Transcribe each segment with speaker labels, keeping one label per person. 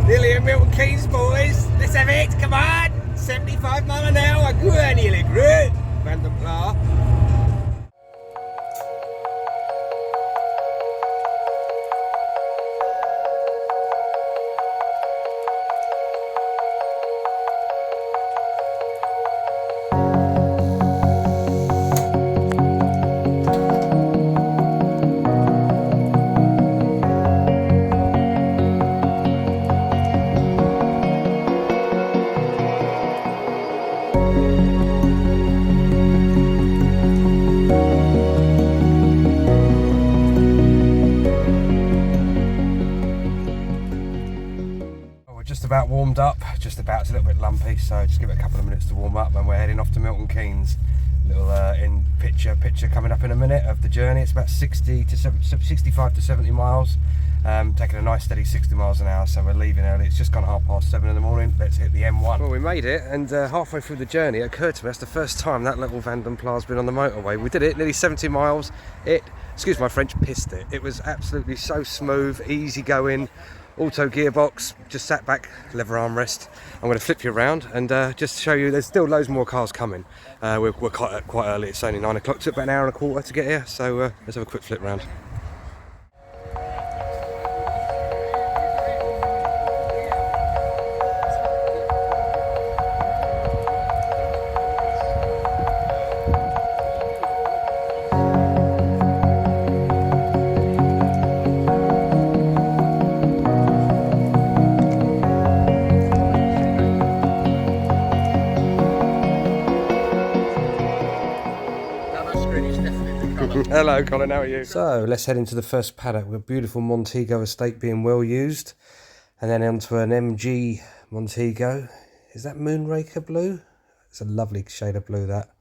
Speaker 1: Nearly at Milton Keynes, boys. Let's have it, come on. 75 mile an hour, good, nearly good. Van der Pla. About warmed up, just about, it's a little bit lumpy, so just give it a couple of minutes to warm up and we're heading off to Milton Keynes. Little in picture coming up in a minute of the journey. It's about 65 to 70 miles, taking a nice steady 60 miles an hour, so we're leaving early. It's just gone 7:30 in the morning. Let's hit the M1. Well, we made it, and halfway through the journey it occurred to me that's the first time that little Van der Pla's been on the motorway. We did it, nearly 70 miles. It, excuse my French, pissed it. It was absolutely so smooth, easy going. Auto gearbox, just sat back, leather armrest. I'm going to flip you around and just show you there's still loads more cars coming. We're quite early, it's only 9 o'clock, took about an hour and a quarter to get here, so let's have a quick flip round. Hello Colin, how are you? So let's head into the first paddock. We've got a beautiful Montego estate being well used, and then onto an MG Montego. Is that Moonraker blue? It's a lovely shade of blue, that.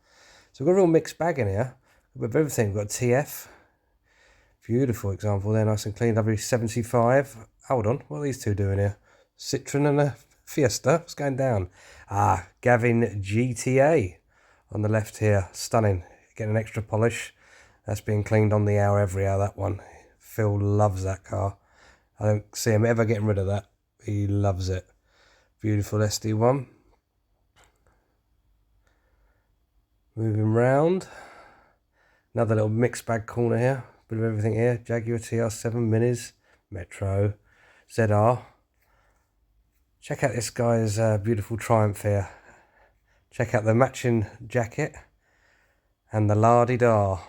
Speaker 1: So we've got a real mixed bag in here with everything. We've got TF, beautiful example there, nice and clean. W75. Hold on, what are these two doing here? Citroen and a Fiesta. What's going down? Gavin GTA on the left here, stunning. Getting an extra polish. That's being cleaned on the hour, every hour, that one. Phil loves that car. I don't see him ever getting rid of that. He loves it. Beautiful SD1. Moving round. Another little mixed bag corner here. Bit of everything here. Jaguar TR7 Minis. Metro. ZR. Check out this guy's beautiful Triumph here. Check out the matching jacket. And the la-di-da.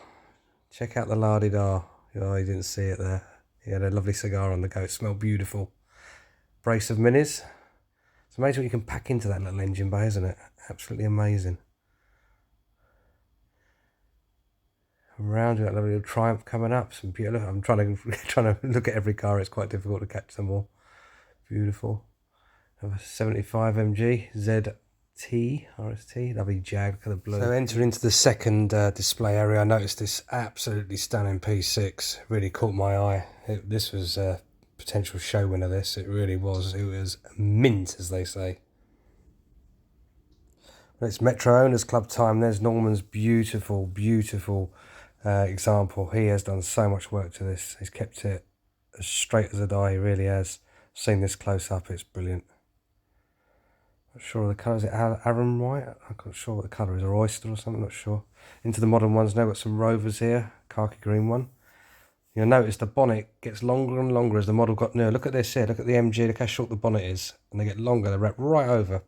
Speaker 1: Check out the la-di-da. Oh, you didn't see it there. He had a lovely cigar on the go. It smelled beautiful. Brace of minis. It's amazing what you can pack into that little engine bay, isn't it? Absolutely amazing. Around, you've got a lovely little Triumph coming up. Some beautiful. I'm trying to look at every car. It's quite difficult to catch them all. Beautiful. 75 MG ZT RST, lovely Jag, look at the blue. So entering into the second display area, I noticed this absolutely stunning P6. Really caught my eye. This was a potential show winner, this. It really was. It was mint, as they say. Well, it's Metro Owners Club time. There's Norman's beautiful example. He has done so much work to this. He's kept it as straight as a die, he really has. Seen this close up, it's brilliant. Not sure of the colour. Is it Aram White? I'm not sure what the colour is, or Oyster or something, not sure. Into the modern ones now, got some Rovers here, khaki green one. You'll notice the bonnet gets longer and longer as the model got newer. Look at this here, look at the MG, look how short the bonnet is. And they get longer, they wrap right over.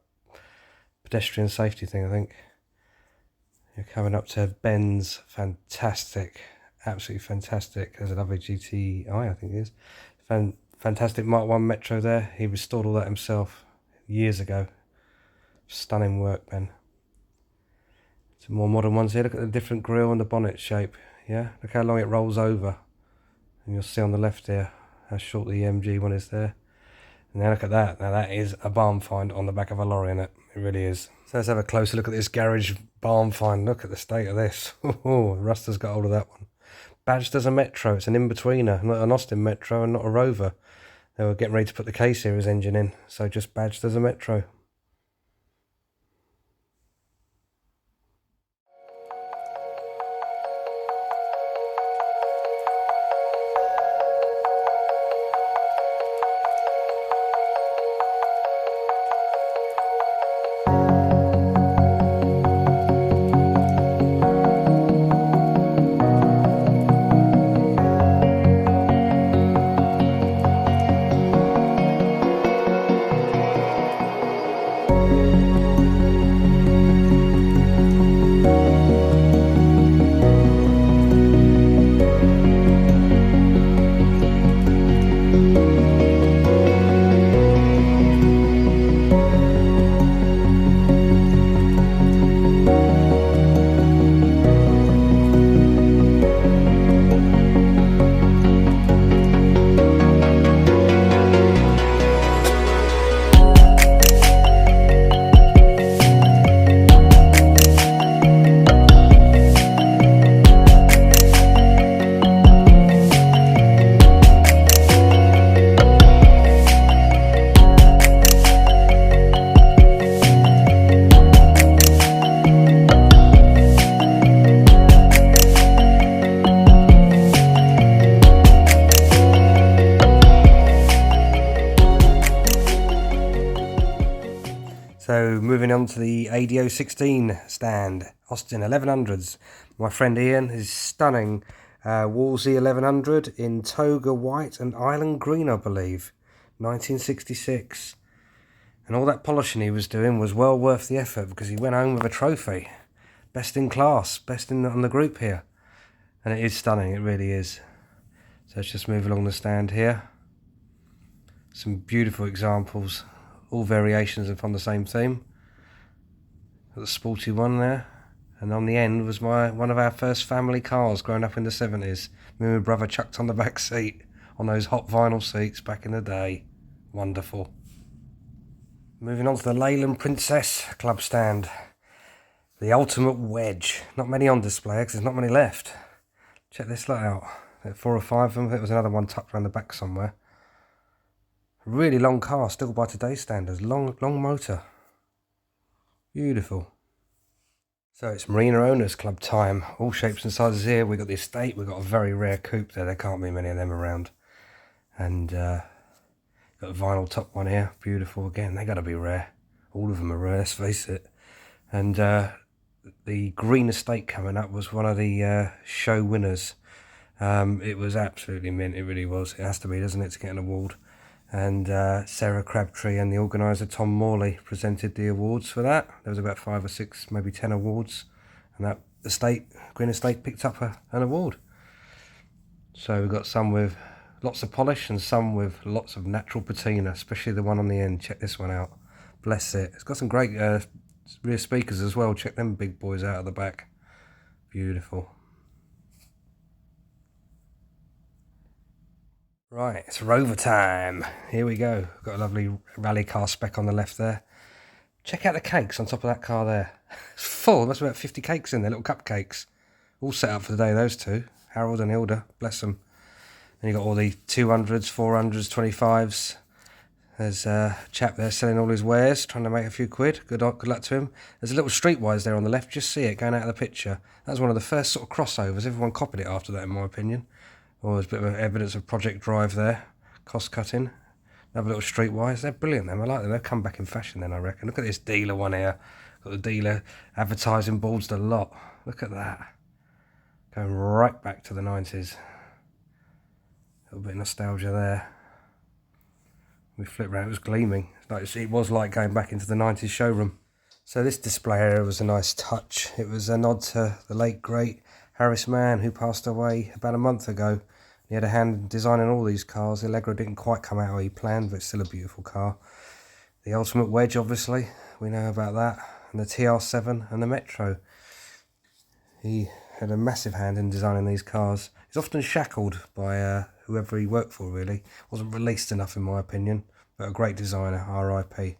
Speaker 1: Pedestrian safety thing, I think. You're coming up to Benz, fantastic, absolutely fantastic. There's a lovely GTI, I think it is. Fantastic Mark 1 Metro there. He restored all that himself years ago. Stunning work, Ben. Some more modern ones here. Look at the different grille and the bonnet shape. Yeah, look how long it rolls over. And you'll see on the left here how short the MG one is there. And now look at that. Now that is a barn find on the back of a lorry, innit? It really is. So let's have a closer look at this garage barn find. Look at the state of this. Oh, Ruster's got hold of that one. Badged as a Metro. It's an in-betweener, not an Austin Metro and not a Rover. They were getting ready to put the K-Series engine in, so just badged as a Metro. So moving on to the ADO16 stand, Austin 1100s. My friend Ian is stunning Wolsey 1100 in Toga White and Island Green, I believe, 1966. And all that polishing he was doing was well worth the effort because he went home with a trophy. Best in class, best on the group here. And it is stunning, it really is. So let's just move along the stand here. Some beautiful examples, all variations and from the same theme. Got the sporty one there. And on the end was one of our first family cars growing up in the 70s. Me and my brother chucked on the back seat on those hot vinyl seats back in the day. Wonderful. Moving on to the Leyland Princess club stand. The ultimate wedge. Not many on display because there's not many left. Check this lot out. 4 or 5 of them. I think there was another one tucked around the back somewhere. Really long car, still by today's standards. Long motor. Beautiful. So it's Marina Owners Club time. All shapes and sizes here. We've got the estate. We've got a very rare coupe there. There can't be many of them around. And got a vinyl top one here. Beautiful again. They got to be rare. All of them are rare, let's face it. And the green estate coming up was one of the show winners. It was absolutely mint. It really was. It has to be, doesn't it, to get an award. And Sarah Crabtree and the organiser Tom Morley presented the awards for that. There was about 5 or 6, maybe 10 awards, and that Green Estate picked up an award. So we've got some with lots of polish and some with lots of natural patina, especially the one on the end. Check this one out. Bless it. It's got some great rear speakers as well. Check them big boys out at the back. Beautiful. Right, it's Rover time. Here we go. Got a lovely rally car spec on the left there. Check out the cakes on top of that car there. It's full. There must be about 50 cakes in there, little cupcakes. All set up for the day, those two. Harold and Hilda, bless them. Then you got all the 200s, 400s, 25s. There's a chap there selling all his wares, trying to make a few quid. Good luck to him. There's a little streetwise there on the left. Just see it going out of the picture. That was one of the first sort of crossovers. Everyone copied it after that, in my opinion. Oh, there's a bit of evidence of Project Drive there. Cost cutting. Another little streetwise. They're brilliant, them. I like them. They'll come back in fashion then, I reckon. Look at this dealer one here. Got the dealer advertising boards the lot. Look at that. Going right back to the 90s. A little bit of nostalgia there. We flip around, it was gleaming. It was like going back into the 90s showroom. So this display area was a nice touch. It was a nod to the late great Harris Mann, who passed away about a month ago. He had a hand in designing all these cars. The Allegro didn't quite come out how he planned, but it's still a beautiful car. The Ultimate Wedge, obviously, we know about that. And the TR7 and the Metro. He had a massive hand in designing these cars. He's often shackled by whoever he worked for, really. Wasn't released enough, in my opinion. But a great designer, R.I.P.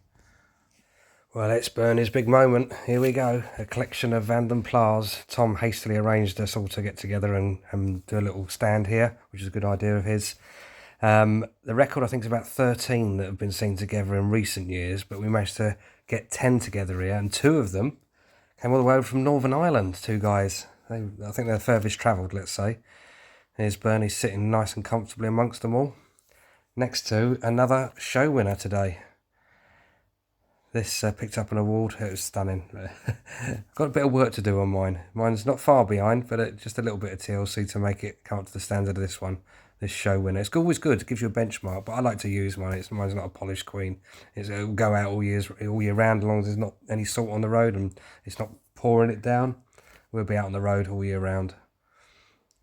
Speaker 1: Well, it's Bernie's big moment. Here we go. A collection of Vanden Plas. Tom hastily arranged us all to get together and do a little stand here, which is a good idea of his. The record, I think, is about 13 that have been seen together in recent years, but we managed to get 10 together here, and 2 of them came all the way from Northern Ireland, 2 guys. I think they're the furthest travelled, let's say. Here's Bernie sitting nice and comfortably amongst them all, next to another show winner today. This picked up an award. It was stunning. I've got a bit of work to do on mine. Mine's not far behind, but just a little bit of TLC to make it come up to the standard of this one, this show winner. It's always good. It gives you a benchmark, but I like to use mine. Mine's not a polished queen. It'll go out all year round, as long as there's not any salt on the road and it's not pouring it down. We'll be out on the road all year round.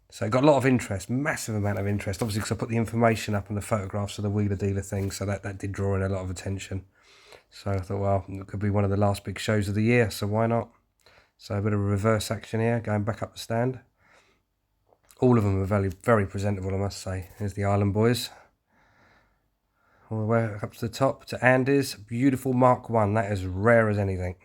Speaker 1: So it got a lot of interest, massive amount of interest, obviously because I put the information up and the photographs of the wheeler dealer thing, so that did draw in a lot of attention. So I thought, well, it could be one of the last big shows of the year, so why not? So a bit of reverse action here, going back up the stand. All of them are very, very presentable, I must say. Here's the Island Boys. All the way up to the top, to Andy's beautiful Mark 1. That is rare as anything.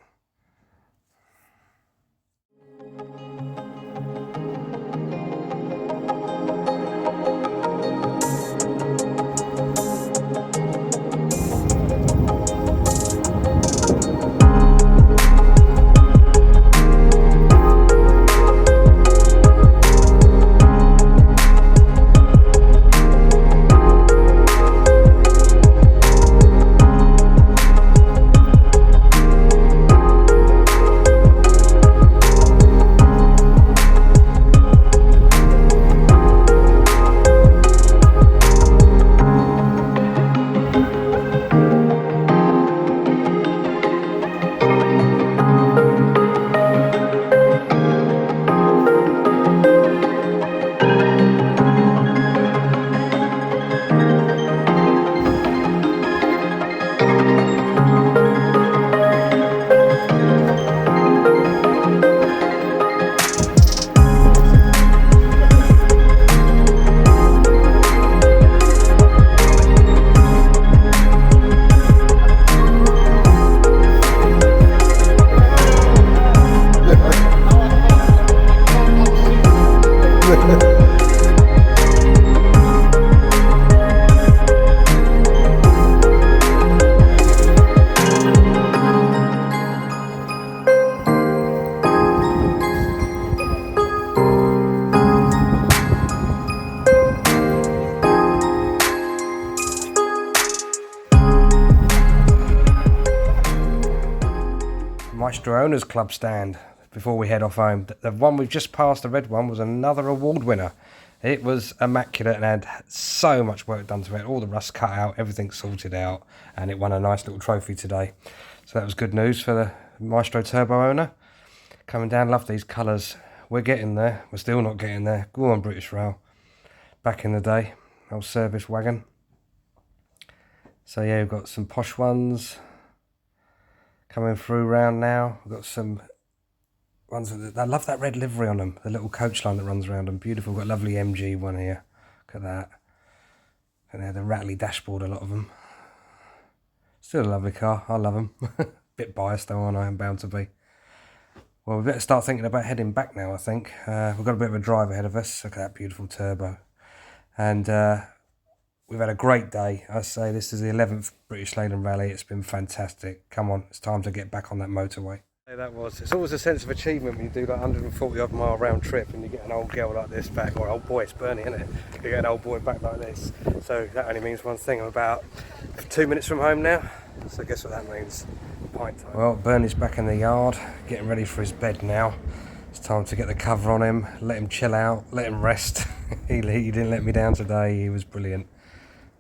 Speaker 1: Maestro Owners Club stand before we head off home. The one we've just passed, the red one, was another award winner. It was immaculate and had so much work done to it. All the rust cut out, everything sorted out, and it won a nice little trophy today. So that was good news for the Maestro Turbo owner. Coming down, love these colours. We're getting there. We're still not getting there. Go on, British Rail. Back in the day, old service wagon. So yeah, we've got some posh ones coming through round now. We've got some ones that I love that red livery on them, the little coach line that runs around them. Beautiful. We've got a lovely MG one here. Look at that. And they're the rattly dashboard, a lot of them. Still a lovely car. I love them. Bit biased though, aren't I? I'm bound to be. Well, we better start thinking about heading back now, I think. We've got a bit of a drive ahead of us. Look at that beautiful turbo. And we've had a great day. I say this is the 11th British Leyland Rally. It's been fantastic. Come on, it's time to get back on that motorway. That was. It's always a sense of achievement when you do like 140 odd mile round trip and you get an old girl like this back, or old boy, it's Bernie, isn't it? You get an old boy back like this. So that only means one thing. I'm about 2 minutes from home now. So guess what that means? Pint time. Well, Bernie's back in the yard, getting ready for his bed now. It's time to get the cover on him, let him chill out, let him rest. he didn't let me down today. He was brilliant.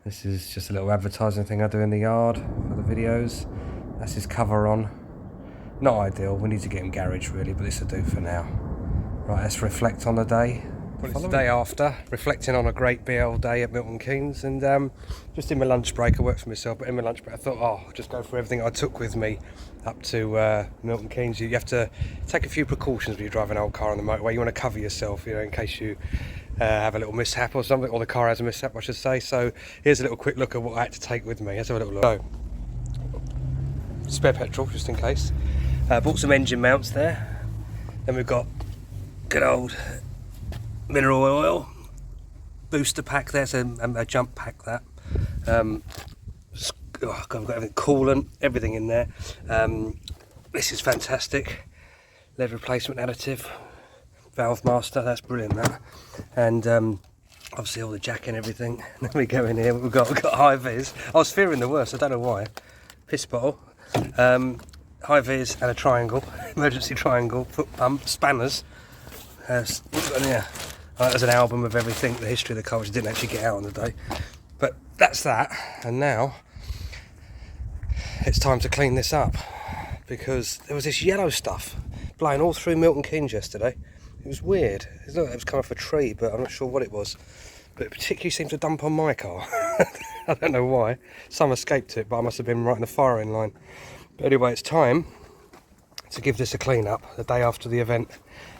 Speaker 1: This is just a little advertising thing I do in the yard for the videos. That's his cover on. Not ideal, we need to get him garage really, but this will do for now. Right, let's reflect on the day. Well, it's the day after, reflecting on a great BL day at Milton Keynes, and just in my lunch break, I work for myself, but in my lunch break I thought, I'll just go through everything I took with me up to Milton Keynes. You have to take a few precautions when you're driving an old car on the motorway. You want to cover yourself, you know, in case you have a little mishap or something, or the car has a mishap, I should say. So here's a little quick look at what I had to take with me. Let's have a little look. So, spare petrol, just in case. Bought some engine mounts there. Then we've got good old mineral oil, booster pack there, so a jump pack that. Oh God, I've got everything, coolant, everything in there. This is fantastic. Lead replacement additive, valve master, that's brilliant that. And obviously all the jack and everything. Then we go in here, we've got high vis. I was fearing the worst, I don't know why. Piss bottle. High vis and a triangle, emergency triangle, foot pump, spanners. Yeah, there's an album of everything, the history of the car, which I didn't actually get out on the day. But that's that, and now it's time to clean this up, because there was this yellow stuff blowing all through Milton Keynes yesterday. It was weird. It looked like it was coming off a tree, but I'm not sure what it was. But it particularly seemed to dump on my car. I don't know why. Some escaped it, but I must have been right in the firing line. But anyway, it's time to give this a clean up the day after the event.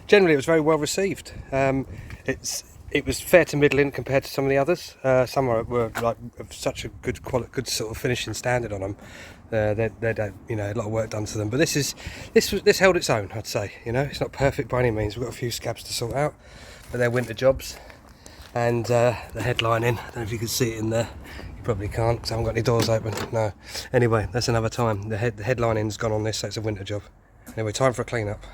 Speaker 1: Generally, it was very well received. It was fair to middling compared to some of the others. Some were like of such a good quality, good sort of finishing standard on them. They'd had, you know, a lot of work done to them. But this held its own, I'd say. You know, it's not perfect by any means. We've got a few scabs to sort out, but they're winter jobs. And the headlining, I don't know if you can see it in there. You probably can't because I haven't got any doors open. No. Anyway, that's another time. The headlining's gone on this, so it's a winter job. Anyway, time for a clean up.